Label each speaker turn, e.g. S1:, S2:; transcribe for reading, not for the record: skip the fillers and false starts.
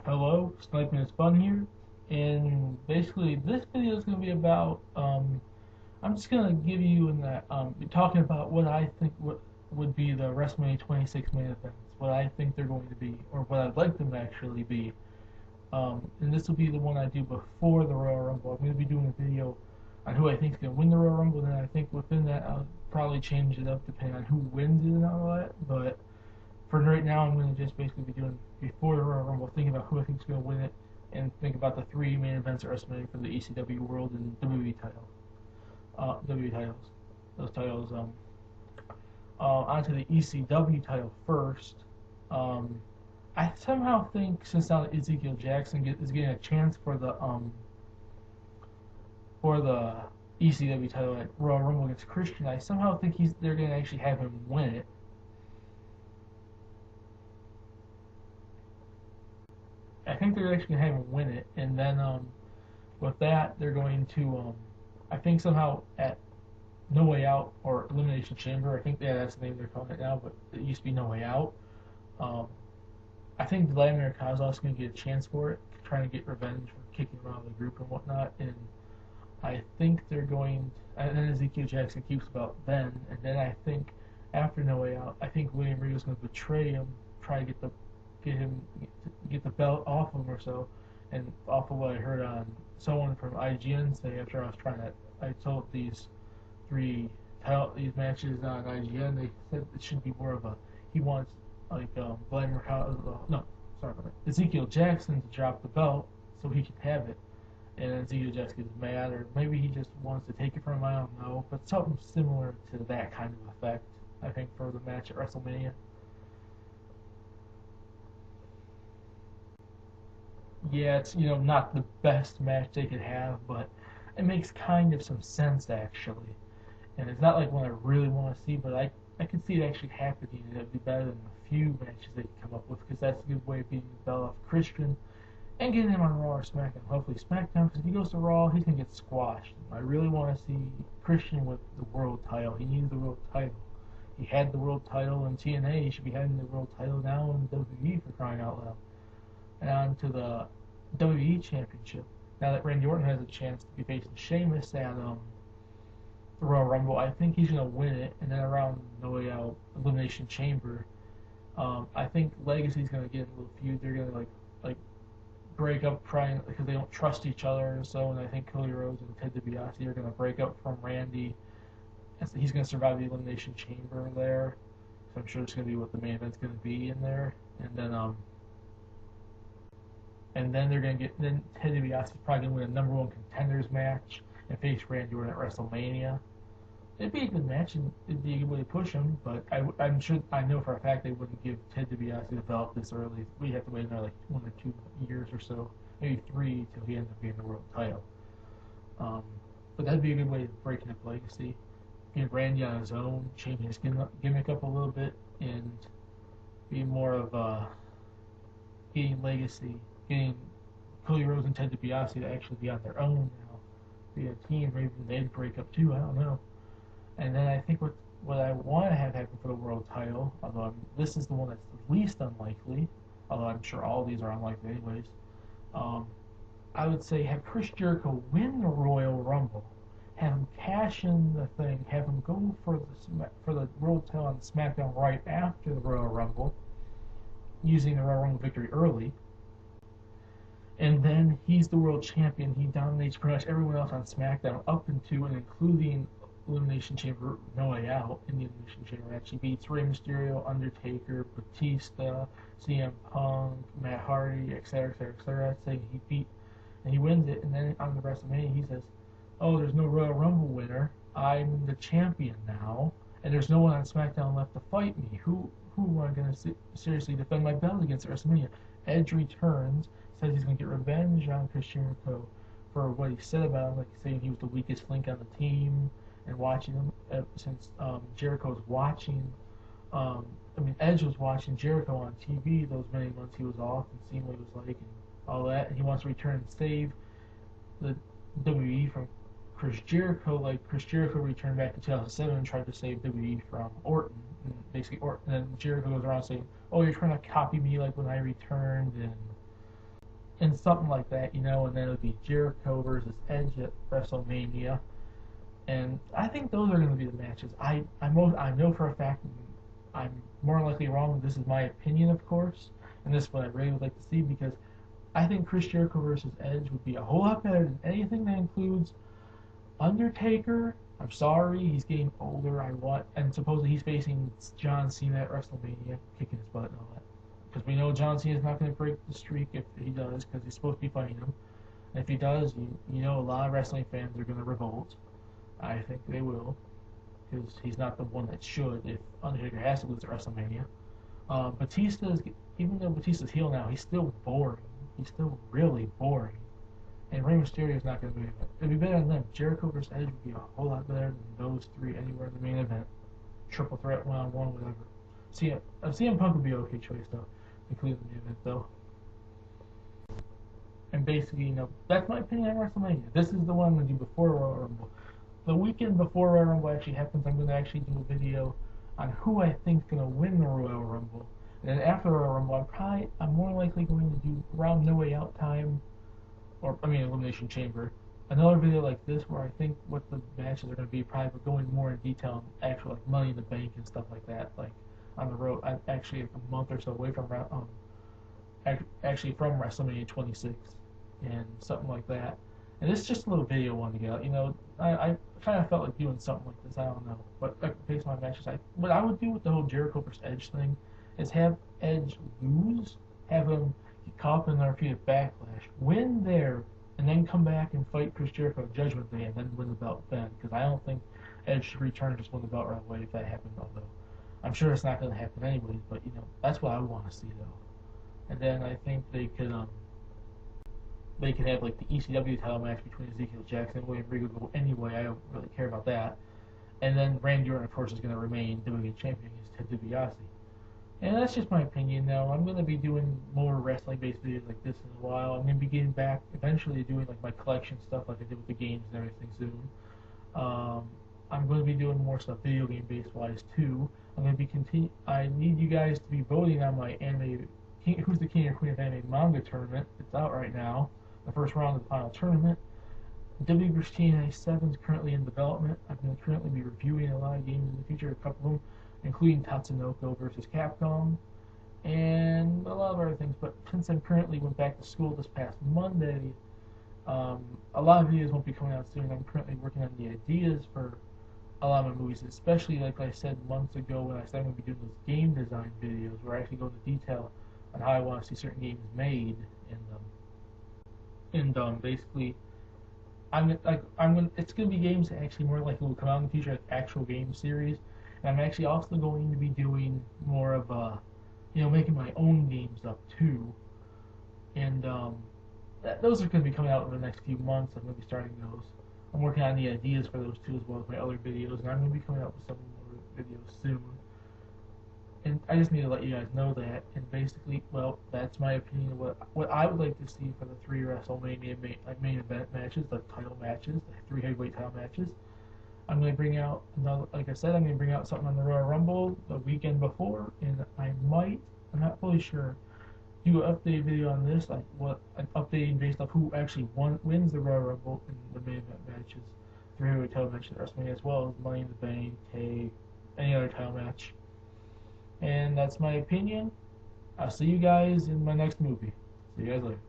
S1: Hello, SnipingIsFun here, and basically this video is going to be about, I'm just going to give you be talking about what I think would be the WrestleMania 26 main events, what I think they're going to be, or what I'd like them to actually be. And this will be the one I do before the Royal Rumble. I'm going to be doing a video on who I think is going to win the Royal Rumble, and then I think within that I'll probably change it up depending on who wins it and all that, but for right now, I'm going to just basically be doing before the Royal Rumble, thinking about who I think is going to win it, and think about the three main events at WrestleMania for the ECW World and WWE title, WWE titles. Those titles. Onto the ECW title first. I somehow think since now Ezekiel Jackson is getting a chance for the ECW title at Royal Rumble against Christian, I somehow think they're going to actually have him win it. I think they're actually going to have him win it, and then with that, they're going to, I think somehow at No Way Out or Elimination Chamber, I think that's the name they're calling it now, but it used to be No Way Out. I think Vladimir Kozlov's going to get a chance for it, trying to get revenge for kicking him out of the group and whatnot, and I think they're going, and then Ezekiel Jackson keeps about then, and then I think after No Way Out, I think William Regal's going to betray him, try to get the belt off him or so, and off of what I heard on someone from IGN say after I told these these matches on IGN, they said it should be more of he wants like Ezekiel Jackson to drop the belt so he can have it, and Ezekiel Jackson is mad, or maybe he just wants to take it from him, I don't know, but something similar to that kind of effect, I think, for the match at WrestleMania. Yeah, it's not the best match they could have, but it makes kind of some sense actually. And it's not like one I really want to see, but I can see it actually happening, and it'd be better than a few matches they could come up with, because that's a good way of beating the belt off Christian and getting him on Raw or SmackDown. Hopefully SmackDown, because if he goes to Raw, he's gonna get squashed. I really want to see Christian with the world title. He needs the world title. He had the world title in TNA. He should be having the world title now in WWE, for crying out loud. And on to the WWE Championship. Now that Randy Orton has a chance to be facing Sheamus at the Royal Rumble, I think he's going to win it. And then around No Way Out Elimination Chamber, I think Legacy's going to get in a little feud. They're going to like break up, trying because they don't trust each other. And so, and I think Cody Rhodes and Ted DiBiase are going to break up from Randy. And so he's going to survive the Elimination Chamber there. So I'm sure it's going to be what the main event's going to be in there. And then they're going to then Ted DiBiase is probably going to win a number one contenders match and face Randy Orton at WrestleMania. It'd be a good match, and it'd be a good way to push him, but I know for a fact they wouldn't give Ted DiBiase the belt this early. We'd have to wait another 1 or 2 years or so, maybe 3, till he ends up being the world title. But that'd be a good way of breaking up Legacy. Getting Randy on his own, changing his gimmick up a little bit, and being more of getting Legacy, getting Cody Rhodes and Ted DiBiase to actually be on their own now, be a team, or even they'd break up too, I don't know. And then I think what I want to have happen for the world title, although this is the one that's the least unlikely, although I'm sure all these are unlikely anyways, I would say have Chris Jericho win the Royal Rumble, have him cash in the thing, have him go for the world title on SmackDown right after the Royal Rumble, using the Royal Rumble victory early, and then he's the world champion. He dominates pretty much everyone else on SmackDown up into and including Elimination Chamber No Way Out. In the Elimination Chamber match, he beats Rey Mysterio, Undertaker, Batista, CM Punk, Matt Hardy, etc., etc., etc. Saying he wins it, and then on the WrestleMania he says, "Oh, there's no Royal Rumble winner. I'm the champion now, and there's no one on SmackDown left to fight me. Who am I going to seriously defend my belt against at WrestleMania?" Edge returns, says he's going to get revenge on Chris Jericho for what he said about him, like saying he was the weakest link on the team, and watching him since Jericho was watching. Edge was watching Jericho on TV those many months he was off and seeing what he was like and all that, and he wants to return and save the WWE from Chris Jericho, like Chris Jericho returned back in 2007 and tried to save WWE from Orton. And basically, and then Jericho goes around saying, "Oh, you're trying to copy me like when I returned," and and something like that, you know, and then it would be Jericho versus Edge at WrestleMania. And I think those are going to be the matches. I know for a fact I'm more likely wrong. This is my opinion, of course, and this is what I really would like to see because I think Chris Jericho versus Edge would be a whole lot better than anything that includes Undertaker. I'm sorry, he's getting older. And supposedly he's facing John Cena at WrestleMania, kicking his butt and all that. Because we know John Cena's not going to break the streak if he does, because he's supposed to be fighting him. And if he does, you know a lot of wrestling fans are going to revolt. I think they will, because he's not the one that should. If Undertaker has to lose at WrestleMania, even though Batista's heel now, he's still boring. He's still really boring. And Rey Mysterio is not going to be. It'd be better than them. Jericho versus Edge would be a whole lot better than those three anywhere in the main event. Triple threat, one-on-one, whatever. CM Punk would be an okay choice though, including the main event though. And basically, you know, that's my opinion on WrestleMania. This is the one I'm going to do before Royal Rumble. The weekend before Royal Rumble actually happens, I'm going to actually do a video on who I think is going to win the Royal Rumble. And then after Royal Rumble, I'm more likely going to do around No Way Out time, Elimination Chamber. Another video like this where I think what the matches are going to be, probably going more in detail on actual like Money in the Bank and stuff like that. Like on the road, I'm actually like a month or so away from from WrestleMania 26 and something like that. And it's just a little video I wanted to get out. You know, I kind of felt like doing something like this. I don't know, but based on my matches, what I would do with the whole Jericho versus Edge thing is have Edge lose, have him get caught in their feet at Backlash, win there, and then come back and fight Chris Jericho at Judgment Day and then win the belt then. Because I don't think Edge should return and just win the belt right away if that happened. Although I'm sure it's not going to happen anyways. But you know, that's what I want to see though. And then I think they could have like the ECW title match between Ezekiel Jackson and William Regal go anyway. I don't really care about that. And then Randy Orton, of course, is going to remain WWE champion against Ted DiBiase. And that's just my opinion now. I'm going to be doing more wrestling-based videos like this in a while. I'm going to be getting back eventually doing like my collection stuff like I did with the games and everything soon. I'm going to be doing more stuff video game-based wise too. I'm going to be I need you guys to be voting on my anime Who's the King or Queen of Anime manga tournament. It's out right now. The first round of the final tournament. W vs. TNA 7 is currently in development. I'm going to currently be reviewing a lot of games in the future, a couple of them, including Tatsunoko versus Capcom, and a lot of other things. But since I currently went back to school this past Monday, a lot of videos won't be coming out soon. I'm currently working on the ideas for a lot of my movies, especially like I said months ago when I said I'm going to be doing those game design videos where I actually go into detail on how I want to see certain games made, and basically it's going to be games that actually more likely will come out in the future, like actual game series. And I'm actually also going to be doing more of making my own games up too. And those are going to be coming out in the next few months. I'm going to be starting those. I'm working on the ideas for those too, as well as my other videos, and I'm going to be coming out with some more videos soon. And I just need to let you guys know that. And basically, well, that's my opinion of what I would like to see for the 3 WrestleMania main event matches, the title matches, the 3 heavyweight title matches. I'm going to bring out like I said, I'm going to bring out something on the Royal Rumble the weekend before, and I'm not fully sure, do an updated video on this, like an updating based off who actually wins the Royal Rumble in the main event matches, 3 heavyweight title matches at WrestleMania, as well as Money in the Bank, any other title match. And that's my opinion. I'll see you guys in my next movie. See you guys later.